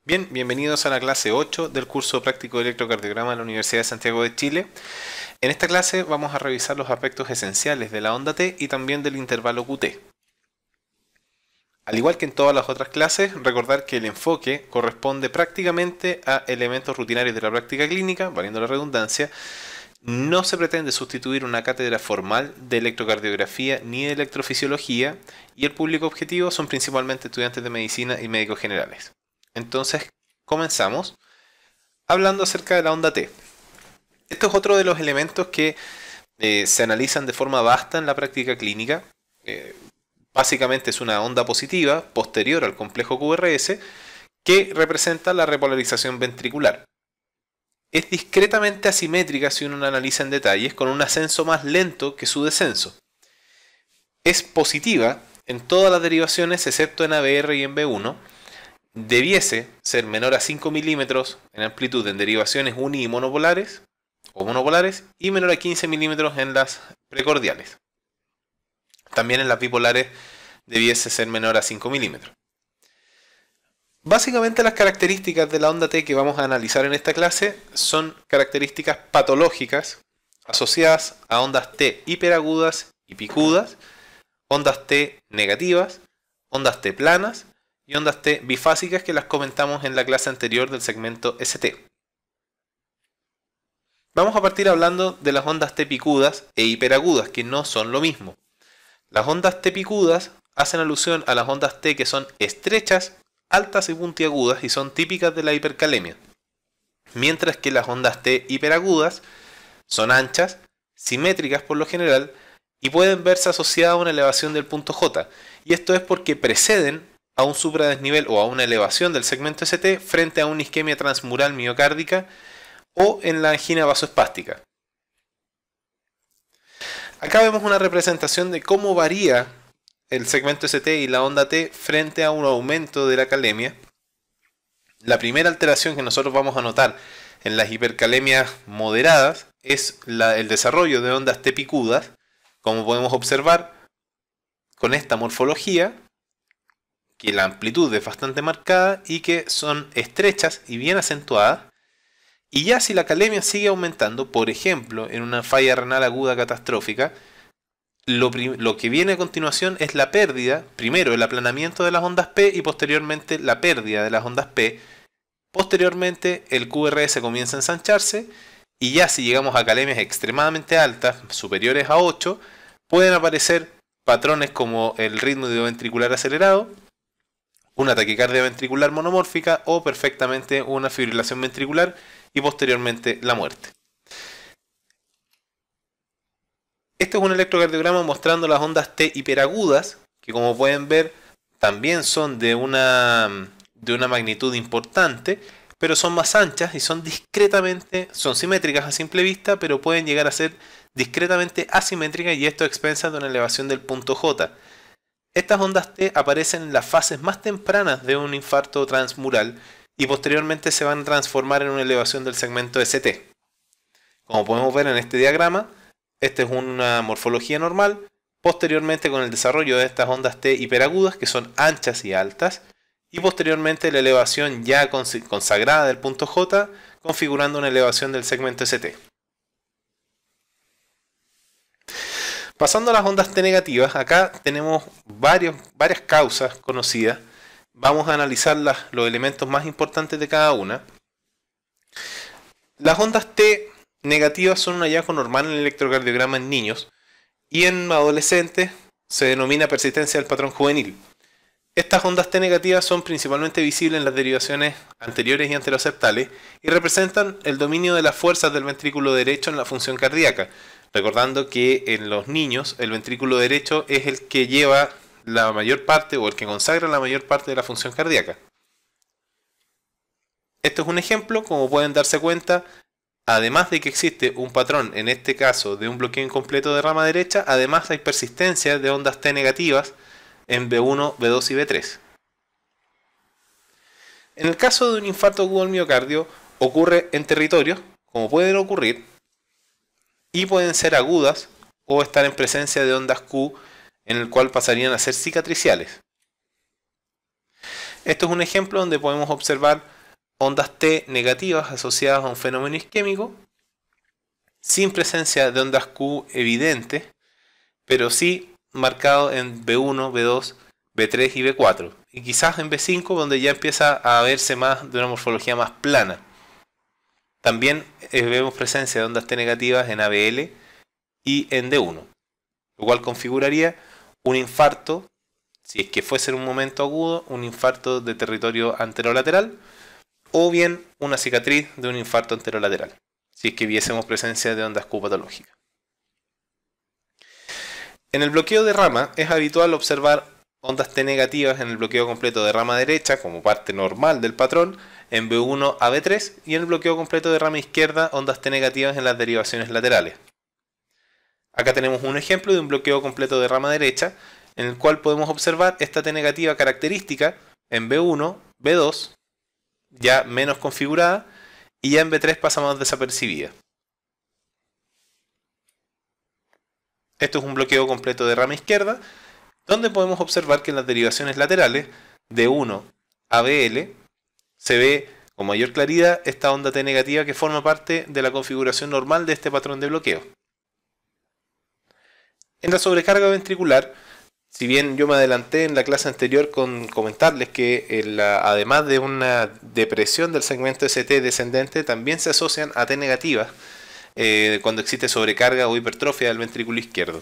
Bien, bienvenidos a la clase 8 del curso práctico de electrocardiograma de la Universidad de Santiago de Chile. En esta clase vamos a revisar los aspectos esenciales de la onda T y también del intervalo QT. Al igual que en todas las otras clases, recordar que el enfoque corresponde prácticamente a elementos rutinarios de la práctica clínica, valiendo la redundancia. No se pretende sustituir una cátedra formal de electrocardiografía ni de electrofisiología, y el público objetivo son principalmente estudiantes de medicina y médicos generales. Entonces, comenzamos hablando acerca de la onda T. Esto es otro de los elementos que se analizan de forma vasta en la práctica clínica. Básicamente es una onda positiva posterior al complejo QRS que representa la repolarización ventricular. Es discretamente asimétrica si uno la analiza en detalles, con un ascenso más lento que su descenso. Es positiva en todas las derivaciones excepto en ABR y en B1. Debiese ser menor a 5 milímetros en amplitud en derivaciones uni y monopolares o monopolares y menor a 15 milímetros en las precordiales. También en las bipolares debiese ser menor a 5 milímetros. Básicamente las características de la onda T que vamos a analizar en esta clase son características patológicas asociadas a ondas T hiperagudas y picudas, ondas T negativas, ondas T planas y ondas T bifásicas que las comentamos en la clase anterior del segmento ST. Vamos a partir hablando de las ondas T picudas e hiperagudas, que no son lo mismo. Las ondas T picudas hacen alusión a las ondas T que son estrechas, altas y puntiagudas y son típicas de la hipercalemia, mientras que las ondas T hiperagudas son anchas, simétricas por lo general y pueden verse asociadas a una elevación del punto J, y esto es porque preceden a un supradesnivel o a una elevación del segmento ST frente a una isquemia transmural miocárdica o en la angina vasoespástica. Acá vemos una representación de cómo varía el segmento ST y la onda T frente a un aumento de la calemia. La primera alteración que nosotros vamos a notar en las hipercalemias moderadas es el desarrollo de ondas T picudas, como podemos observar con esta morfología, que la amplitud es bastante marcada y que son estrechas y bien acentuadas. Y ya si la calemia sigue aumentando, por ejemplo en una falla renal aguda catastrófica, lo que viene a continuación es la pérdida, primero el aplanamiento de las ondas P y posteriormente la pérdida de las ondas P. Posteriormente el QRS comienza a ensancharse y ya si llegamos a calemias extremadamente altas, superiores a 8, pueden aparecer patrones como el ritmo ventricular acelerado, una taquicardia ventricular monomórfica o perfectamente una fibrilación ventricular y posteriormente la muerte. Este es un electrocardiograma mostrando las ondas T hiperagudas, que como pueden ver también son de una magnitud importante, pero son más anchas y son simétricas a simple vista, pero pueden llegar a ser discretamente asimétricas, y esto a expensas de una elevación del punto J. Estas ondas T aparecen en las fases más tempranas de un infarto transmural y posteriormente se van a transformar en una elevación del segmento ST. Como podemos ver en este diagrama, esta es una morfología normal. Posteriormente, con el desarrollo de estas ondas T hiperagudas, que son anchas y altas, y posteriormente la elevación ya consagrada del punto J, configurando una elevación del segmento ST. Pasando a las ondas T negativas, acá tenemos varias causas conocidas. Vamos a analizar los elementos más importantes de cada una. Las ondas T negativas son un hallazgo normal en el electrocardiograma en niños, y en adolescentes se denomina persistencia del patrón juvenil. Estas ondas T negativas son principalmente visibles en las derivaciones anteriores y anteroseptales y representan el dominio de las fuerzas del ventrículo derecho en la función cardíaca, recordando que en los niños el ventrículo derecho es el que lleva la mayor parte o el que consagra la mayor parte de la función cardíaca. Esto es un ejemplo, como pueden darse cuenta. Además de que existe un patrón, en este caso de un bloqueo incompleto de rama derecha, además hay persistencia de ondas T negativas en B1, B2 y B3. En el caso de un infarto agudo al miocardio, ocurre en territorios, como pueden ocurrir, y pueden ser agudas o estar en presencia de ondas Q, en el cual pasarían a ser cicatriciales. Esto es un ejemplo donde podemos observar ondas T negativas asociadas a un fenómeno isquémico, sin presencia de ondas Q evidentes, pero sí marcado en B1, B2, B3 y B4. Y quizás en B5, donde ya empieza a verse más de una morfología más plana. También vemos presencia de ondas T negativas en ABL y en D1, lo cual configuraría un infarto, si es que fuese en un momento agudo, un infarto de territorio anterolateral, o bien una cicatriz de un infarto anterolateral, si es que viésemos presencia de ondas Q patológicas. En el bloqueo de rama es habitual observar ondas T negativas en el bloqueo completo de rama derecha como parte normal del patrón en B1 a B3 y en el bloqueo completo de rama izquierda ondas T negativas en las derivaciones laterales. Acá tenemos un ejemplo de un bloqueo completo de rama derecha en el cual podemos observar esta T negativa característica en B1, B2, ya menos configurada, y ya en B3 pasamos desapercibida. Esto es un bloqueo completo de rama izquierda, donde podemos observar que en las derivaciones laterales de 1 a BL se ve con mayor claridad esta onda T negativa que forma parte de la configuración normal de este patrón de bloqueo. En la sobrecarga ventricular, si bien yo me adelanté en la clase anterior con comentarles que además de una depresión del segmento ST descendente, también se asocian a T negativas cuando existe sobrecarga o hipertrofia del ventrículo izquierdo.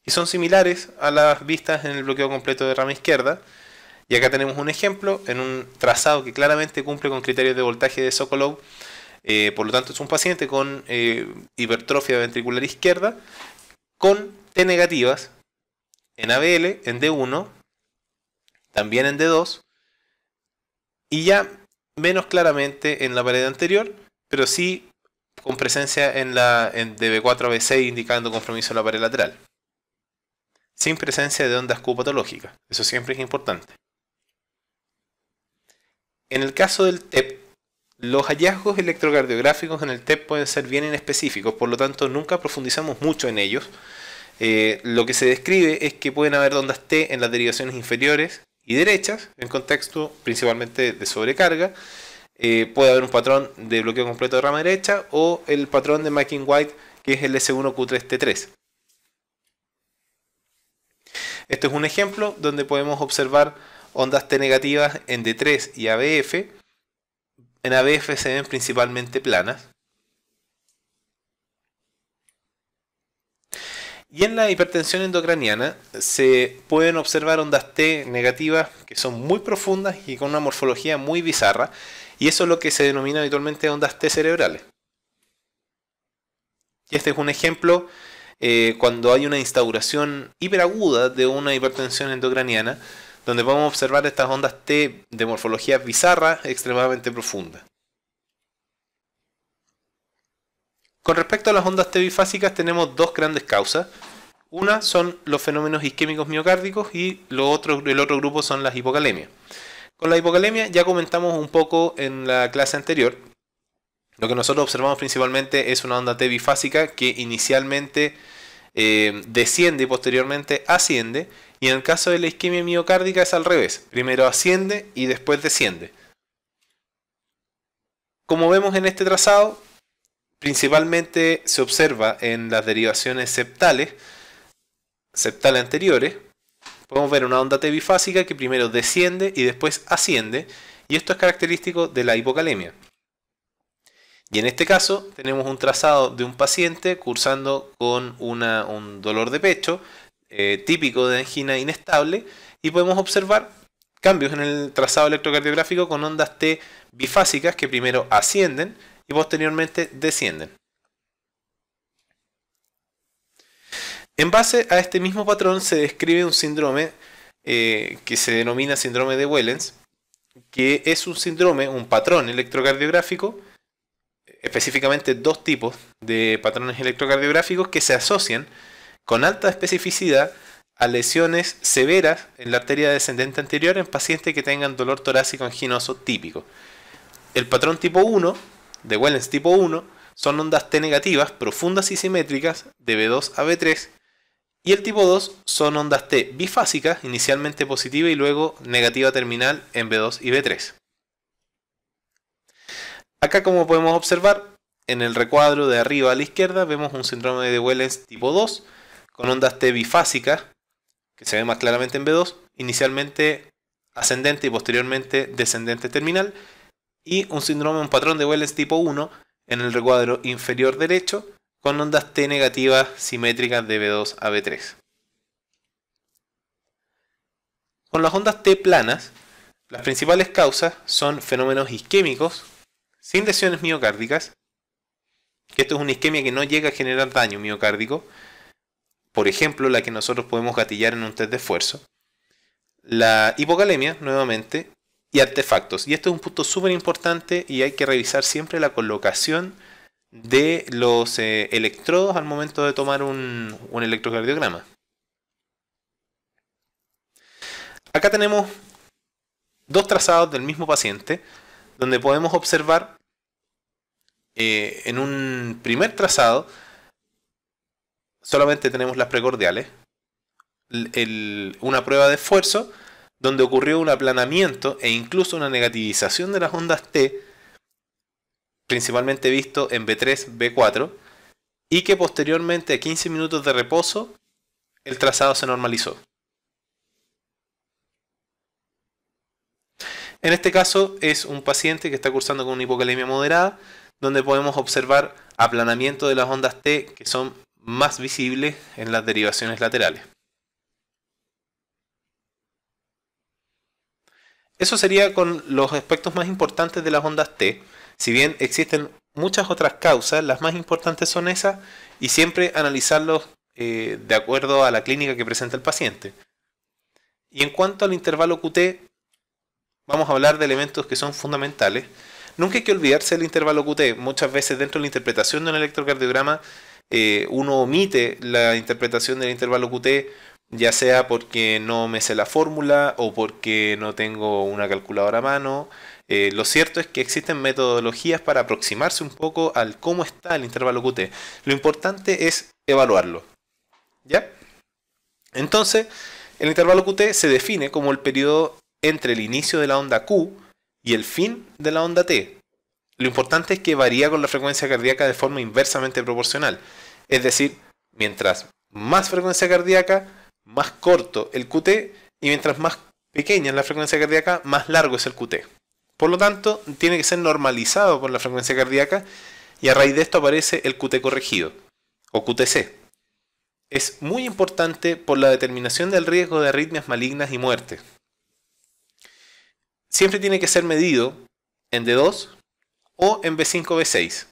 Y son similares a las vistas en el bloqueo completo de rama izquierda. Y acá tenemos un ejemplo en un trazado que claramente cumple con criterios de voltaje de Sokolov. Por lo tanto es un paciente con hipertrofia ventricular izquierda con T negativas en ABL, en D1, también en D2 y ya menos claramente en la pared anterior, pero sí con presencia de B4 a B6 indicando compromiso en la pared lateral. Sin presencia de ondas Q patológicas. Eso siempre es importante. En el caso del TEP, los hallazgos electrocardiográficos en el TEP pueden ser bien inespecíficos, por lo tanto nunca profundizamos mucho en ellos. Lo que se describe es que pueden haber ondas T en las derivaciones inferiores y derechas, en contexto principalmente de sobrecarga. Puede haber un patrón de bloqueo completo de rama derecha o el patrón de Makin-White, que es el S1Q3T3. Esto es un ejemplo donde podemos observar ondas T negativas en D3 y ABF. En ABF se ven principalmente planas. Y en la hipertensión endocraniana se pueden observar ondas T negativas que son muy profundas y con una morfología muy bizarra. Y eso es lo que se denomina habitualmente ondas T cerebrales. Y este es un ejemplo cuando hay una instauración hiperaguda de una hipertensión endocraniana, donde podemos observar estas ondas T de morfología bizarra extremadamente profunda. Con respecto a las ondas T bifásicas tenemos dos grandes causas. Una son los fenómenos isquémicos miocárdicos y el otro grupo son las hipocalemias. Con la hipocalemia ya comentamos un poco en la clase anterior. Lo que nosotros observamos principalmente es una onda T bifásica que inicialmente desciende y posteriormente asciende. Y en el caso de la isquemia miocárdica es al revés. Primero asciende y después desciende. Como vemos en este trazado, principalmente se observa en las derivaciones septales anteriores. Podemos ver una onda T bifásica que primero desciende y después asciende. Y esto es característico de la hipocalemia. Y en este caso tenemos un trazado de un paciente cursando con un dolor de pecho típico de angina inestable y podemos observar cambios en el trazado electrocardiográfico con ondas T bifásicas que primero ascienden y posteriormente descienden. En base a este mismo patrón se describe un síndrome que se denomina síndrome de Wellens, que es un patrón electrocardiográfico, específicamente dos tipos de patrones electrocardiográficos que se asocian con alta especificidad a lesiones severas en la arteria descendente anterior en pacientes que tengan dolor torácico anginoso típico. El patrón tipo 1, de Wellens tipo 1, son ondas T negativas profundas y simétricas de B2 a B3, y el tipo 2 son ondas T bifásicas, inicialmente positiva y luego negativa terminal en B2 y B3. Acá, como podemos observar, en el recuadro de arriba a la izquierda vemos un síndrome de Wellens tipo 2 con ondas T bifásicas, que se ve más claramente en B2, inicialmente ascendente y posteriormente descendente terminal, y un patrón de Wellens tipo 1 en el recuadro inferior derecho con ondas T negativas simétricas de B2 a B3. Con las ondas T planas, las principales causas son fenómenos isquémicos sin lesiones miocárdicas, que esto es una isquemia que no llega a generar daño miocárdico, por ejemplo la que nosotros podemos gatillar en un test de esfuerzo, la hipocalemia nuevamente, y artefactos. Y esto es un punto súper importante y hay que revisar siempre la colocación de los electrodos al momento de tomar un electrocardiograma. Acá tenemos dos trazados del mismo paciente, donde podemos observar en un primer trazado solamente tenemos las precordiales, una prueba de esfuerzo donde ocurrió un aplanamiento e incluso una negativización de las ondas T, principalmente visto en B3, B4, y que posteriormente a 15 minutos de reposo el trazado se normalizó. En este caso es un paciente que está cursando con una hipocalemia moderada, donde podemos observar aplanamiento de las ondas T que son más visibles en las derivaciones laterales. Eso sería con los aspectos más importantes de las ondas T. Si bien existen muchas otras causas, las más importantes son esas y siempre analizarlos de acuerdo a la clínica que presenta el paciente. Y en cuanto al intervalo QT, vamos a hablar de elementos que son fundamentales. Nunca hay que olvidarse del intervalo QT. Muchas veces dentro de la interpretación de un electrocardiograma uno omite la interpretación del intervalo QT, ya sea porque no me sé la fórmula o porque no tengo una calculadora a mano. Lo cierto es que existen metodologías para aproximarse un poco al cómo está el intervalo QT. Lo importante es evaluarlo. ¿Ya? Entonces, el intervalo QT se define como el periodo entre el inicio de la onda Q y el fin de la onda T. Lo importante es que varía con la frecuencia cardíaca de forma inversamente proporcional. Es decir, mientras más frecuencia cardíaca, más corto el QT, y mientras más pequeña es la frecuencia cardíaca, más largo es el QT. Por lo tanto, tiene que ser normalizado por la frecuencia cardíaca, y a raíz de esto aparece el QT corregido, o QTC. Es muy importante por la determinación del riesgo de arritmias malignas y muerte. Siempre tiene que ser medido en D2 o en B5-B6.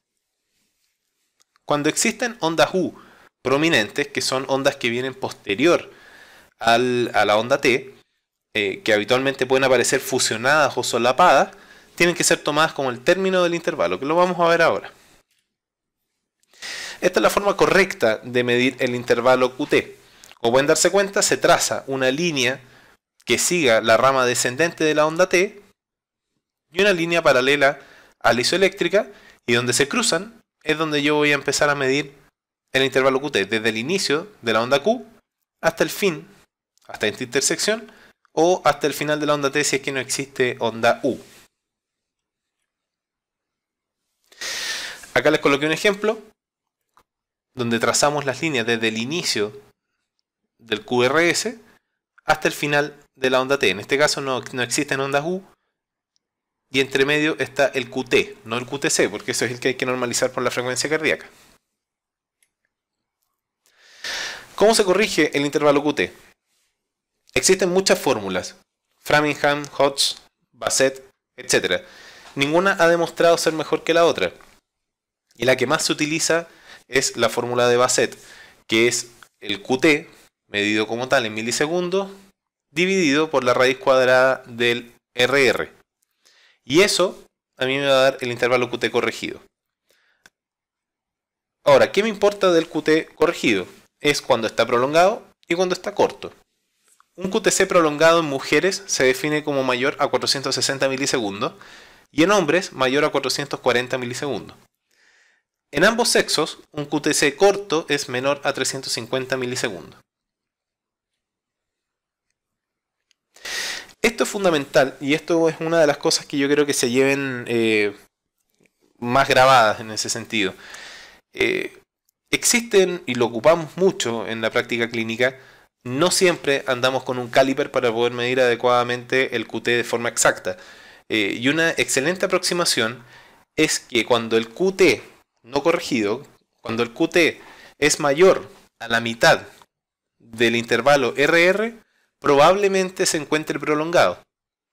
Cuando existen ondas U prominentes, que son ondas que vienen posterior a la onda T, que habitualmente pueden aparecer fusionadas o solapadas, tienen que ser tomadas como el término del intervalo, que lo vamos a ver ahora. Esta es la forma correcta de medir el intervalo QT. Como pueden darse cuenta, se traza una línea que siga la rama descendente de la onda T y una línea paralela a la isoeléctrica, y donde se cruzan es donde yo voy a empezar a medir el intervalo QT, desde el inicio de la onda Q hasta el fin, hasta esta intersección, o hasta el final de la onda T si es que no existe onda U. Acá les coloqué un ejemplo donde trazamos las líneas desde el inicio del QRS hasta el final de la onda T. En este caso no existen ondas U, y entre medio está el QT, no el QTC, porque eso es el que hay que normalizar por la frecuencia cardíaca. ¿Cómo se corrige el intervalo QT? Existen muchas fórmulas: Framingham, Hodge, Bassett, etc. Ninguna ha demostrado ser mejor que la otra, y la que más se utiliza es la fórmula de Bassett, que es el QT, medido como tal en milisegundos, dividido por la raíz cuadrada del RR. Y eso a mí me va a dar el intervalo QT corregido. Ahora, ¿qué me importa del QT corregido? Es cuando está prolongado y cuando está corto. Un QTC prolongado en mujeres se define como mayor a 460 milisegundos y en hombres mayor a 440 milisegundos. En ambos sexos, un QTC corto es menor a 350 milisegundos. Esto es fundamental, y esto es una de las cosas que yo creo que se lleven más grabadas en ese sentido. Existen, y lo ocupamos mucho en la práctica clínica, no siempre andamos con un caliper para poder medir adecuadamente el QT de forma exacta. Y una excelente aproximación es que cuando el QT no corregido, cuando el QT es mayor a la mitad del intervalo RR, probablemente se encuentre prolongado.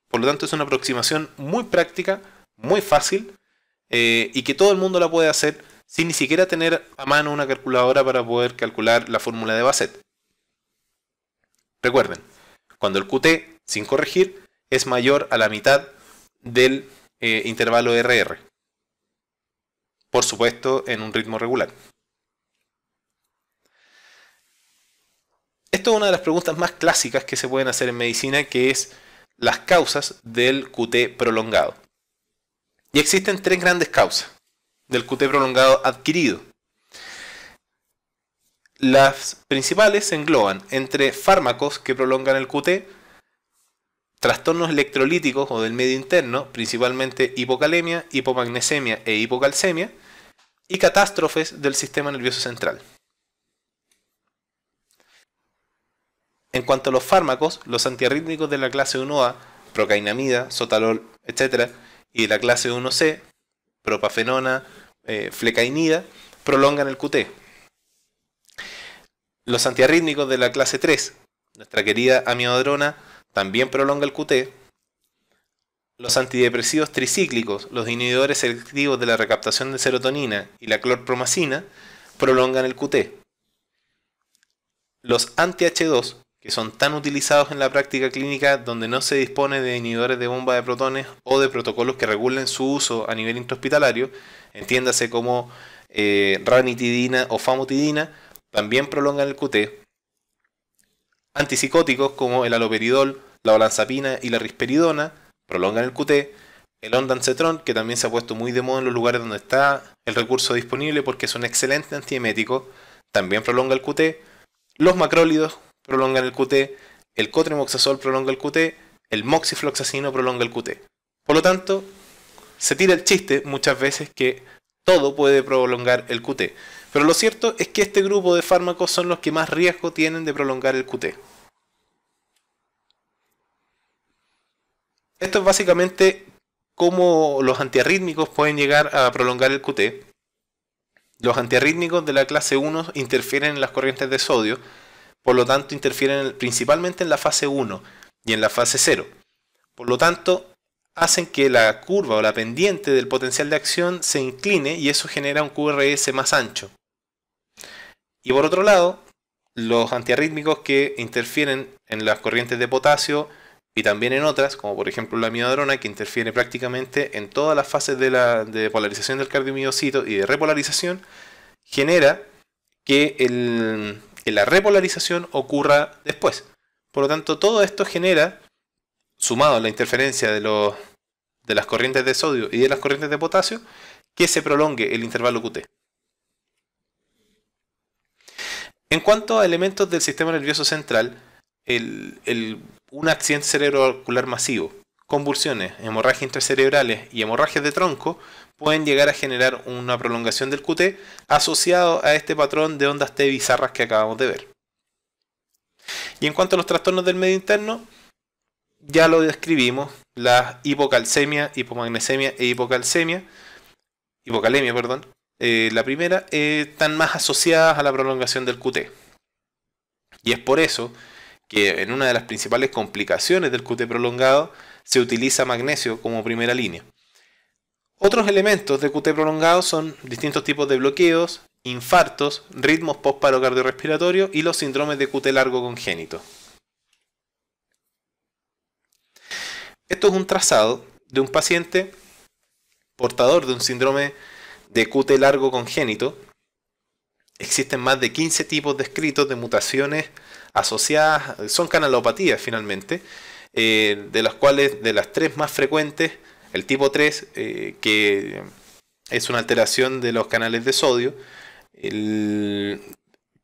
Por lo tanto, es una aproximación muy práctica, muy fácil, y que todo el mundo la puede hacer sin ni siquiera tener a mano una calculadora para poder calcular la fórmula de Bassett. Recuerden, cuando el QT, sin corregir, es mayor a la mitad del intervalo RR. Por supuesto, en un ritmo regular. Esto es una de las preguntas más clásicas que se pueden hacer en medicina, que es las causas del QT prolongado. Y existen tres grandes causas del QT prolongado adquirido. Las principales se engloban entre fármacos que prolongan el QT, trastornos electrolíticos o del medio interno, principalmente hipocalemia, hipomagnesemia e hipocalcemia, y catástrofes del sistema nervioso central. En cuanto a los fármacos, los antiarrítmicos de la clase 1A, procainamida, sotalol, etc., y de la clase 1C, propafenona, flecainida, prolongan el QT. Los antiarrítmicos de la clase 3, nuestra querida amiodarona, también prolonga el QT. Los antidepresivos tricíclicos, los inhibidores selectivos de la recaptación de serotonina y la clorpromacina, prolongan el QT. Los anti-H2, que son tan utilizados en la práctica clínica donde no se dispone de inhibidores de bomba de protones o de protocolos que regulen su uso a nivel intrahospitalario, entiéndase como ranitidina o famotidina, también prolongan el QT. Antipsicóticos como el haloperidol, la olanzapina y la risperidona prolongan el QT. El ondansetron, que también se ha puesto muy de moda en los lugares donde está el recurso disponible porque es un excelente antiemético, también prolonga el QT. Los macrólidos prolongan el QT, el cotrimoxazol prolonga el QT, el moxifloxacino prolonga el QT. Por lo tanto, se tira el chiste muchas veces que todo puede prolongar el QT. Pero lo cierto es que este grupo de fármacos son los que más riesgo tienen de prolongar el QT. Esto es básicamente cómo los antiarrítmicos pueden llegar a prolongar el QT. Los antiarrítmicos de la clase 1 interfieren en las corrientes de sodio, por lo tanto interfieren principalmente en la fase 1 y en la fase 0. Por lo tanto, hacen que la curva o la pendiente del potencial de acción se incline y eso genera un QRS más ancho. Y por otro lado, los antiarrítmicos que interfieren en las corrientes de potasio y también en otras, como por ejemplo la amiodarona, que interfiere prácticamente en todas las fases de polarización del cardiomiocito y de repolarización, genera que la repolarización ocurra después. Por lo tanto, todo esto genera, sumado a la interferencia de las corrientes de sodio y de las corrientes de potasio, que se prolongue el intervalo QT. En cuanto a elementos del sistema nervioso central, un accidente cerebrovascular masivo, convulsiones, hemorragias intracerebrales y hemorragias de tronco pueden llegar a generar una prolongación del QT asociado a este patrón de ondas T bizarras que acabamos de ver. Y en cuanto a los trastornos del medio interno, ya lo describimos, la hipocalcemia, hipomagnesemia e hipocalemia, la primera, están más asociadas a la prolongación del QT. Y es por eso que en una de las principales complicaciones del QT prolongado se utiliza magnesio como primera línea. Otros elementos de QT prolongado son distintos tipos de bloqueos, infartos, ritmos postparo cardiorrespiratorio y los síndromes de QT largo congénito. Esto es un trazado de un paciente portador de un síndrome de QT largo congénito. Existen más de 15 tipos descritos de mutaciones asociadas, son canalopatías finalmente, de las cuales de las tres más frecuentes, el tipo 3, que es una alteración de los canales de sodio,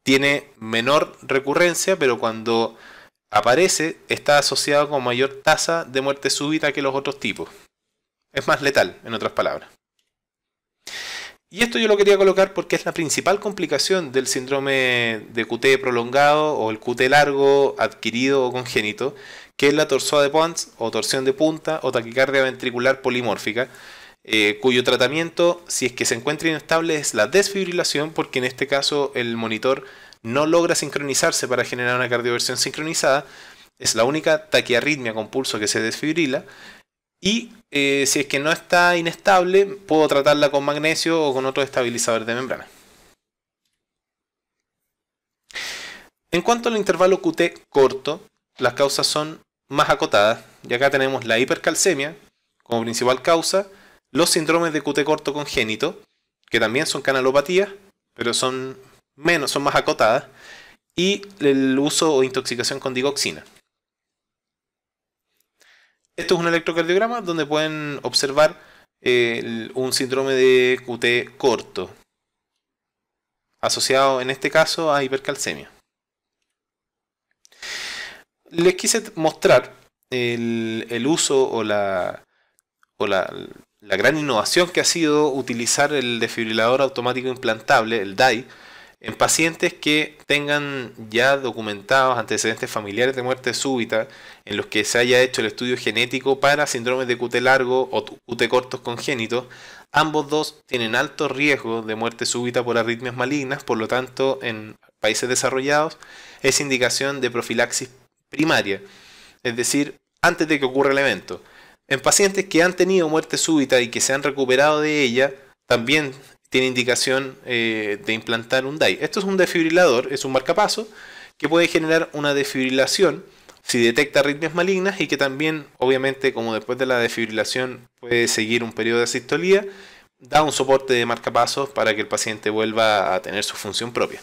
tiene menor recurrencia, pero cuando aparece está asociado con mayor tasa de muerte súbita que los otros tipos. Es más letal, en otras palabras. Y esto yo lo quería colocar porque es la principal complicación del síndrome de QT prolongado o el QT largo adquirido o congénito, que es la torsóa de Pons o torsión de punta o taquicardia ventricular polimórfica, cuyo tratamiento, si es que se encuentra inestable, es la desfibrilación, porque en este caso el monitor no logra sincronizarse para generar una cardioversión sincronizada. Es la única taquiarritmia con pulso que se desfibrila. Y si es que no está inestable, puedo tratarla con magnesio o con otro estabilizador de membrana. En cuanto al intervalo QT corto, las causas son más acotadas. Y acá tenemos la hipercalcemia como principal causa, los síndromes de QT corto congénito, que también son canalopatías, pero son más acotadas, y el uso o intoxicación con digoxina. Esto es un electrocardiograma donde pueden observar un síndrome de QT corto, asociado en este caso a hipercalcemia. Les quise mostrar el uso o la gran innovación que ha sido utilizar el desfibrilador automático implantable, el DAI, en pacientes que tengan ya documentados antecedentes familiares de muerte súbita, en los que se haya hecho el estudio genético para síndromes de QT largo o QT cortos congénitos. Ambos dos tienen alto riesgo de muerte súbita por arritmias malignas, por lo tanto en países desarrollados es indicación de profilaxis primaria, es decir, antes de que ocurra el evento. En pacientes que han tenido muerte súbita y que se han recuperado de ella, también tiene indicación de implantar un DAI. Esto es un desfibrilador, es un marcapaso que puede generar una desfibrilación si detecta arritmias malignas y que también, obviamente, como después de la desfibrilación puede seguir un periodo de asistolía, da un soporte de marcapasos para que el paciente vuelva a tener su función propia.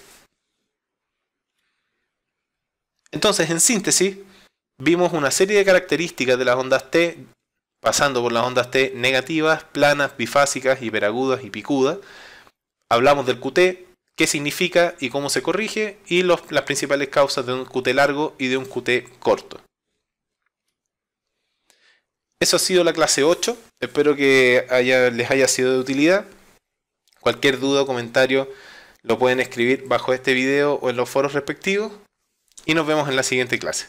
Entonces, en síntesis, vimos una serie de características de las ondas T, pasando por las ondas T negativas, planas, bifásicas, hiperagudas y picudas. Hablamos del QT, qué significa y cómo se corrige, y las principales causas de un QT largo y de un QT corto. Eso ha sido la clase 8, espero que les haya sido de utilidad. Cualquier duda o comentario lo pueden escribir bajo este video o en los foros respectivos, y nos vemos en la siguiente clase.